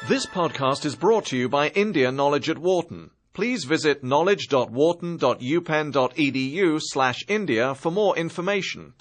This podcast is brought to you by India Knowledge at Wharton. Please visit knowledge.wharton.upenn.edu/India for more information.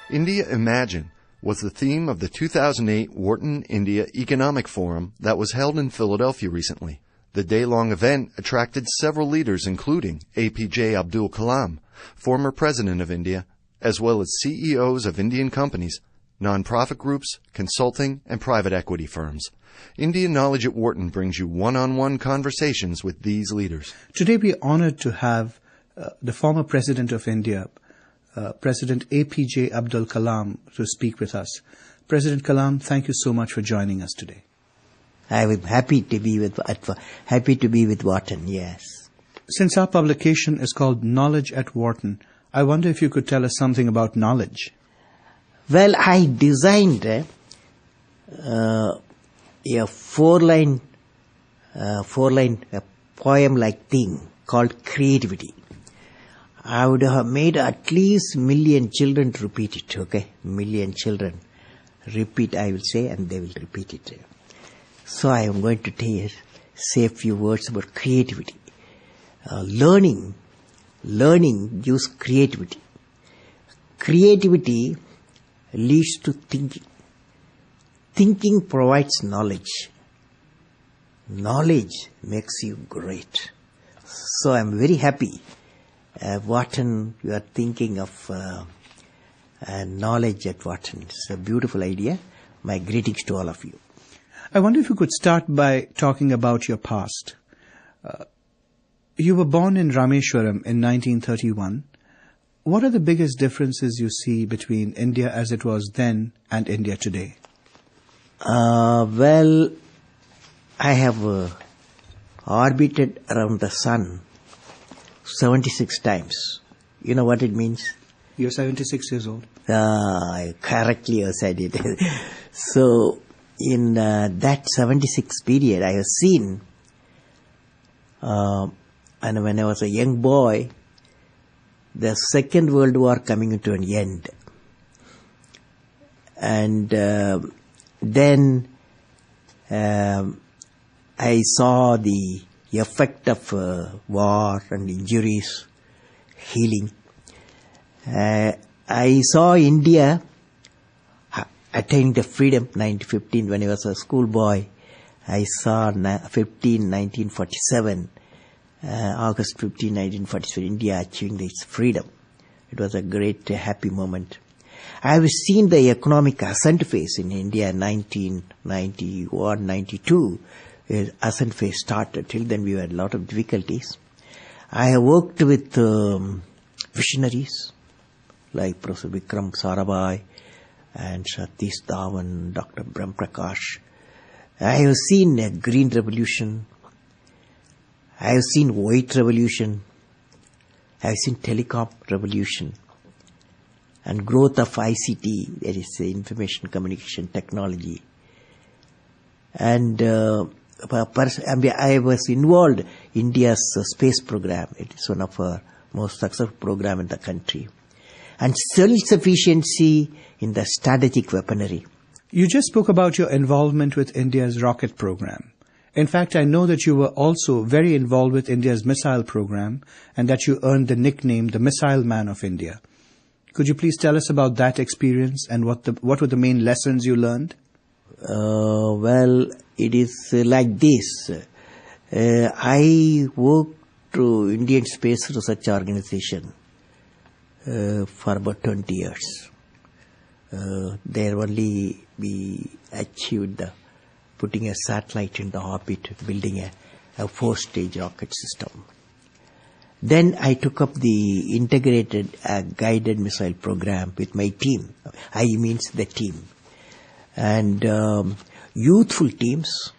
India Imagine was the theme of the 2008 Wharton India Economic Forum that was held in Philadelphia recently. The day-long event attracted several leaders including APJ Abdul Kalam, former President of India, as well as CEOs of Indian companies, nonprofit groups, consulting, and private equity firms. India Knowledge at Wharton brings you one-on-one conversations with these leaders. Today we are honored to have the former President of India, President APJ Abdul Kalam, to speak with us. President Kalam, thank you so much for joining us today. I am happy to be with Wharton, yes. Since our publication is called Knowledge at Wharton, I wonder if you could tell us something about knowledge. Well, I designed a four-line poem-like thing called creativity. I would have made at least 1,000,000 children to repeat it, okay? 1,000,000 children. Repeat, I will say, and they will repeat it. So I am going to say a few words about creativity. Learning gives creativity. Creativity leads to thinking. Thinking provides knowledge. Knowledge makes you great. So I am very happy. Wharton, you are thinking of knowledge at Wharton. It's a beautiful idea. My greetings to all of you. I wonder if you could start by talking about your past. You were born in Rameshwaram in 1931. What are the biggest differences you see between India as it was then and India today? Well, I have orbited around the sun 76 times. You know what it means? You're 76 years old. Correctly you said it. So, in that 76 period, I have seen, and when I was a young boy, the Second World War coming into an end. And then I saw the effect of war and injuries, healing. I saw India attaining the freedom 1915 when I was a schoolboy. I saw 1947, August 15, 1947, India achieving its freedom. It was a great, happy moment. I have seen the economic ascent phase in India 1991, 92. Ascent phase started. Till then we had a lot of difficulties. I have worked with visionaries like Professor Vikram Sarabhai and Satish Dhawan, Dr. Brahm Prakash. I have seen a green revolution. I have seen white revolution. I have seen telecom revolution. And growth of ICT, that is information communication technology. And I was involved in India's space program. It is one of our most successful program in the country. And self-sufficiency in the strategic weaponry. You just spoke about your involvement with India's rocket program. In fact, I know that you were also very involved with India's missile program and that you earned the nickname the Missile Man of India. Could you please tell us about that experience and what were the main lessons you learned? Well, it is like this. I worked to Indian Space Research Organization for about 20 years. There only we achieved putting a satellite in the orbit, building a 4-stage rocket system. Then I took up the integrated guided missile program with my team. I means the team. And youthful teams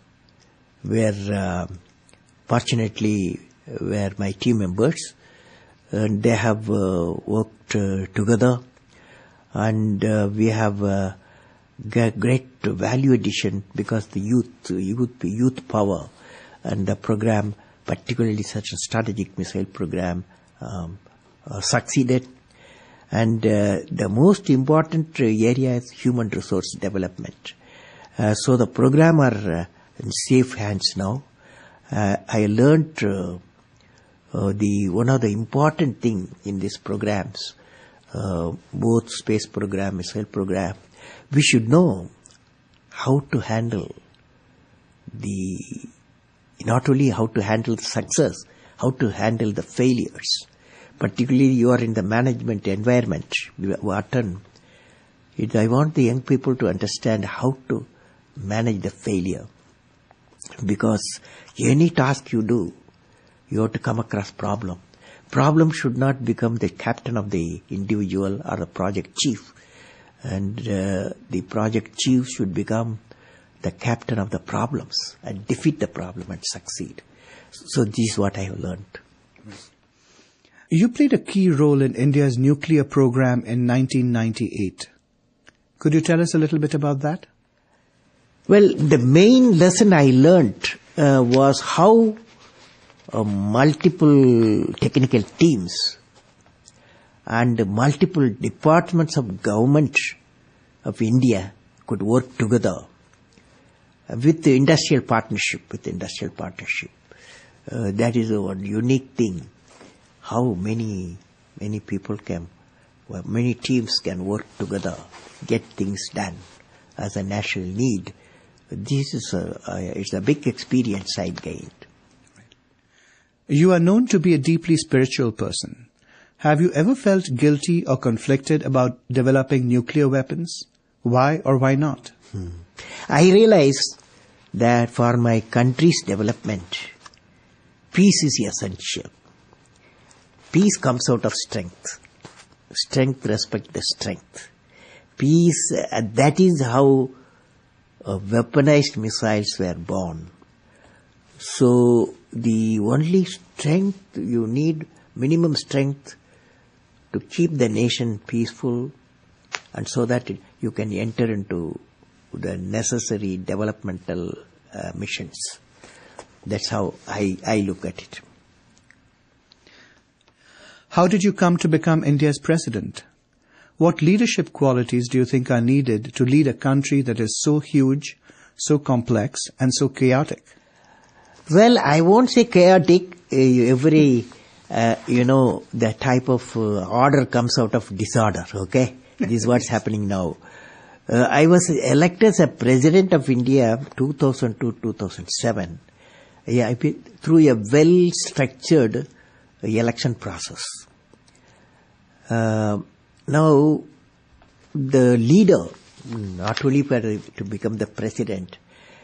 were fortunately were my team members. And they have worked together, and we have great value addition because the youth power and the program, particularly such a strategic missile program, succeeded. And the most important area is human resource development. So the program are in safe hands now. I learned one of the important thing in these programs, both space program, missile program, we should know how to handle not only how to handle the success, how to handle the failures. Particularly you are in the management environment, Wharton. I want the young people to understand how to manage the failure. Because any task you do, you have to come across problem. Problem should not become the captain of the individual or the project chief. And the project chief should become the captain of the problems and defeat the problem and succeed. So this is what I have learned. You played a key role in India's nuclear program in 1998. Could you tell us a little bit about that? Well, the main lesson I learned was how multiple technical teams and multiple departments of government of India could work together with the industrial partnership. That is one unique thing. How many people many teams can work together, get things done as a national need. This is it's a big experience I gained. You are known to be a deeply spiritual person. Have you ever felt guilty or conflicted about developing nuclear weapons? Why or why not? I realized that for my country's development, peace is essential. Peace comes out of strength. Strength respects the strength. Peace, that is how weaponized missiles were born. So the only strength, you need minimum strength to keep the nation peaceful, and so that you can enter into the necessary developmental missions. That's how I look at it. How did you come to become India's president? What leadership qualities do you think are needed to lead a country that is so huge, so complex, and so chaotic? Well, I won't say chaotic. The type of order comes out of disorder, okay? This is what's happening now. I was elected as a president of India 2002-2007 through a well-structured election process. Now, the leader, not only to become the president,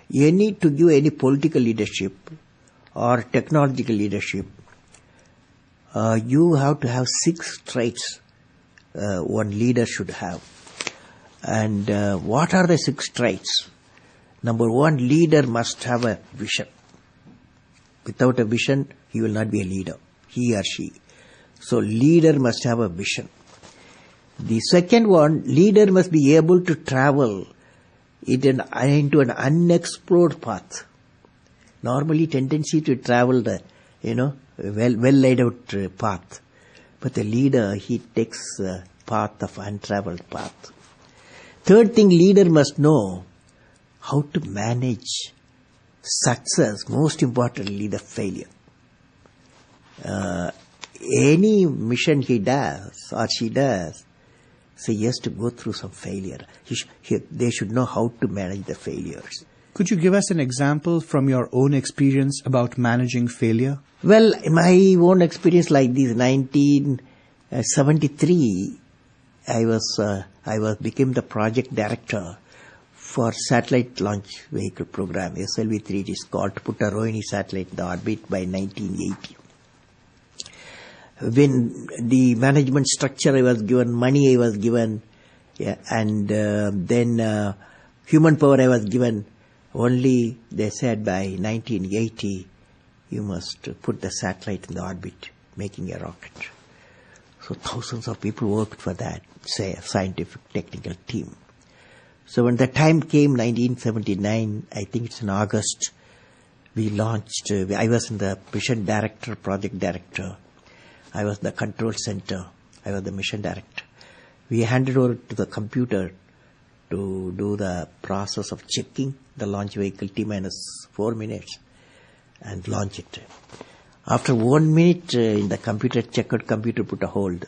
you need to give any political leadership or technological leadership. You have to have 6 traits one leader should have. And what are the 6 traits? Number 1, leader must have a vision. Without a vision, he will not be a leader, he or she. So leader must have a vision. The second one, leader must be able to travel into an unexplored path. Normally tendency to travel the, well laid out path. But the leader, he takes a path of untraveled path. Third thing, leader must know how to manage success, most importantly the failure. Any mission he does or she does, so he has to go through some failure. They should know how to manage the failures. Could you give us an example from your own experience about managing failure? Well, my own experience like this, 1973, I became the project director for satellite launch vehicle program, SLV-3 it is called, to put a Rohini satellite in the orbit by 1980. When the management structure I was given, money I was given, and then human power I was given, only they said by 1980 you must put the satellite in the orbit, making a rocket. So thousands of people worked for that, say a scientific technical team. So when the time came, 1979, I think it's in August, we launched, I was in the mission director, project director. I was the control center. I was the mission director. We handed over to the computer to do the process of checking the launch vehicle T-minus 4 minutes and launch it. After 1 minute, in the computer, checkered computer put a hold.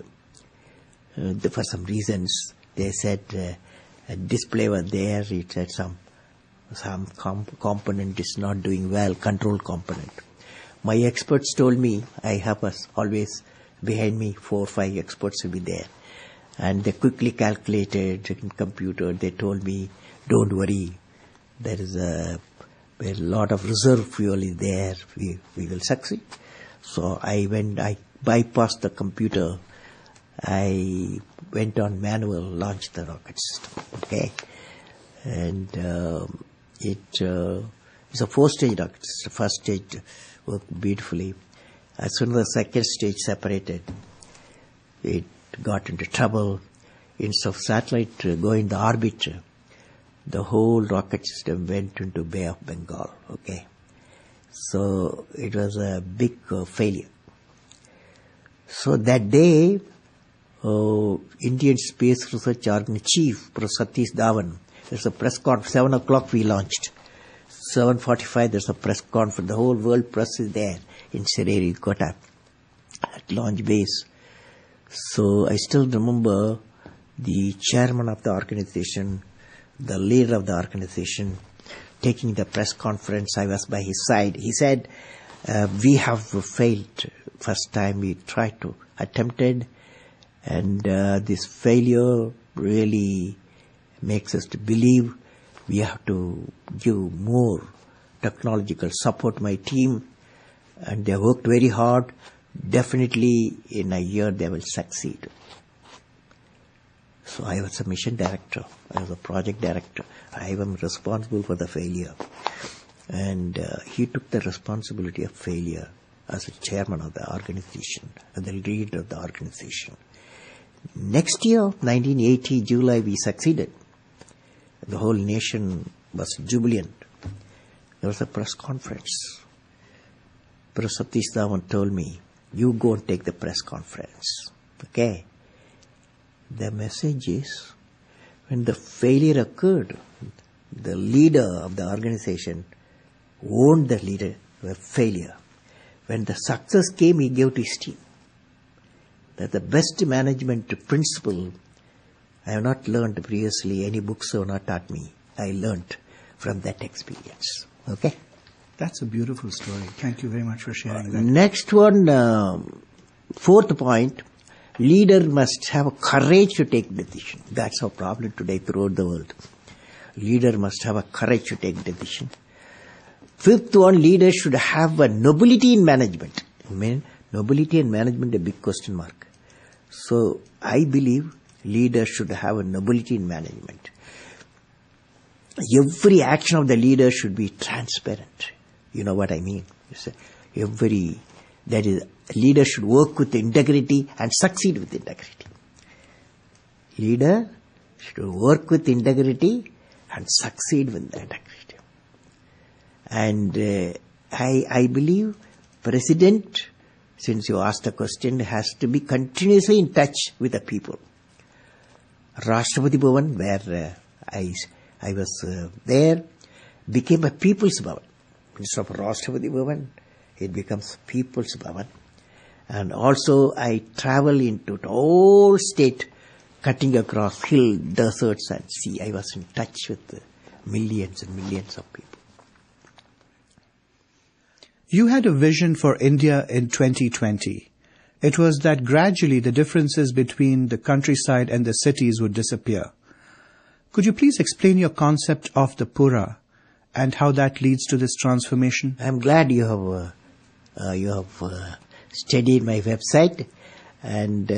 For some reasons, they said a display was there. It said some component is not doing well, control component. My experts told me, I have always behind me 4 or 5 experts will be there. And they quickly calculated in computer. They told me, don't worry, there is a lot of reserve fuel is there. We will succeed. So I bypassed the computer. I went on manual, launched the rocket system. Okay, and it's a 4-stage rocket system. The first stage worked beautifully. As soon as the second stage separated, it got into trouble. Instead of satellite going the orbit, the whole rocket system went into Bay of Bengal. Okay, so it was a big failure. So that day, Indian Space Research Organization Chief, Professor Satish Dhawan, there's a press conference. 7 o'clock we launched. 7:45 there's a press conference. The whole world press is there in Sereri, Kota, at launch base. So I still remember the chairman of the organization, the leader of the organization, taking the press conference. I was by his side. He said, we have failed. First time we tried to attempted, and this failure really makes us to believe we have to give more technological support. My team, and they worked very hard. Definitely in a year they will succeed. So I was a mission director. I was a project director. I am responsible for the failure. And he took the responsibility of failure as a chairman of the organization, and the leader of the organization. Next year, 1980, July, we succeeded. The whole nation was jubilant. There was a press conference. Professor Satish Dhawan told me, you go and take the press conference. Okay? The message is, when the failure occurred, the leader of the organization owned the failure. When the success came, he gave to his team. That's the best management principle I have not learned previously. Any books have not taught me. I learned from that experience. Okay? That's a beautiful story. Thank you very much for sharing that. Next one, 4th point, leader must have courage to take decision. That's our problem today throughout the world. Leader must have a courage to take decision. 5th one, leader should have a nobility in management. I mean, nobility in management, a big question mark. So I believe leader should have a nobility in management. Every action of the leader should be transparent. You know what I mean? Leader should work with integrity and succeed with integrity. Leader should work with integrity and succeed with integrity. And I believe President, since you asked the question, has to be continuously in touch with the people. Rashtrapati Bhavan, where I was there, became a People's Bhavan. Instead of Rashtrapati Bhavan, it becomes People's Bhavan. And also I travel into the whole state, cutting across hill, deserts and sea. I was in touch with millions and millions of people. You had a vision for India in 2020. It was that gradually the differences between the countryside and the cities would disappear. Could you please explain your concept of the Pura and how that leads to this transformation? I'm glad you have studied my website, and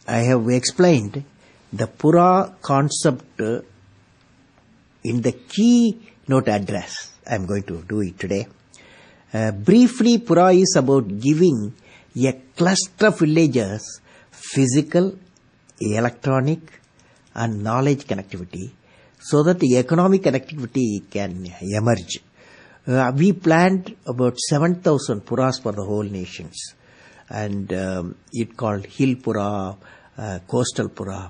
I have explained the Pura concept in the keynote address. I'm going to do it today. Briefly, Pura is about giving a cluster of villages physical, electronic and knowledge connectivity so that the economic connectivity can emerge. We planned about 7,000 Puras for the whole nations, and it called Hill Pura, Coastal Pura,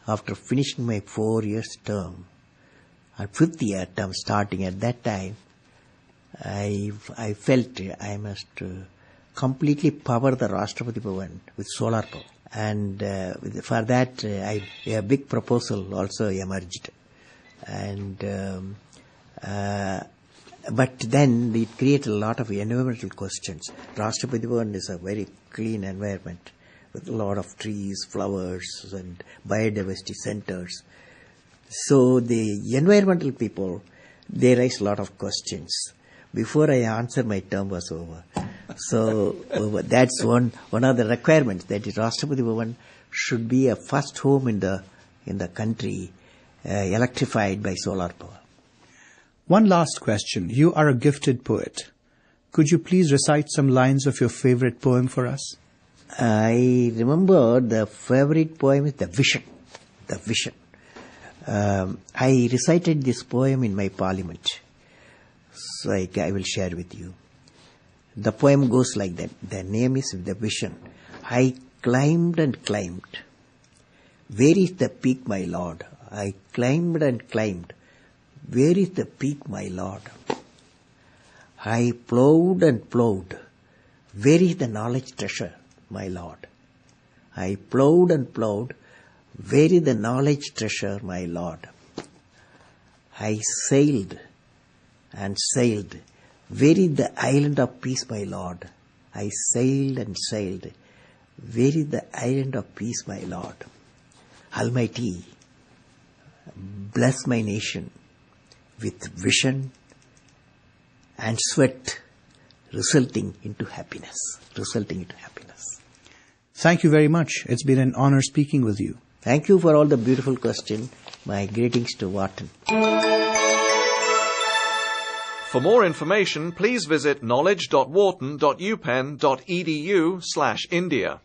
after finishing my 4 years term, or 5th year term starting at that time, I felt I must completely power the Rashtrapati Bhavan with solar power. And for that, a big proposal also emerged. And but then it created a lot of environmental questions. Rashtrapati Bhavan is a very clean environment with a lot of trees, flowers, and biodiversity centers. So the environmental people, they raised a lot of questions. Before I answered, my term was over. So that's one of the requirements, that Rashtrapati Bhavan should be a first home in the country electrified by solar power. One last question. You are a gifted poet. Could you please recite some lines of your favorite poem for us? I remember the favorite poem is The Vision. The Vision. I recited this poem in my parliament. So I will share with you. The poem goes like that. The name is The Vision. I climbed and climbed. Where is the peak, my lord? I climbed and climbed. Where is the peak, my lord? I plowed and plowed. Where is the knowledge treasure, my lord? I plowed and plowed. Where is the knowledge treasure, my lord? I sailed and sailed. Where is the island of peace, my lord? I sailed and sailed. Where is the island of peace, my lord? Almighty, bless my nation with vision and sweat resulting into happiness. Thank you very much. It's been an honor speaking with you. Thank you for all the beautiful questions. My greetings to Wharton. For more information, please visit knowledge.wharton.upenn.edu/India.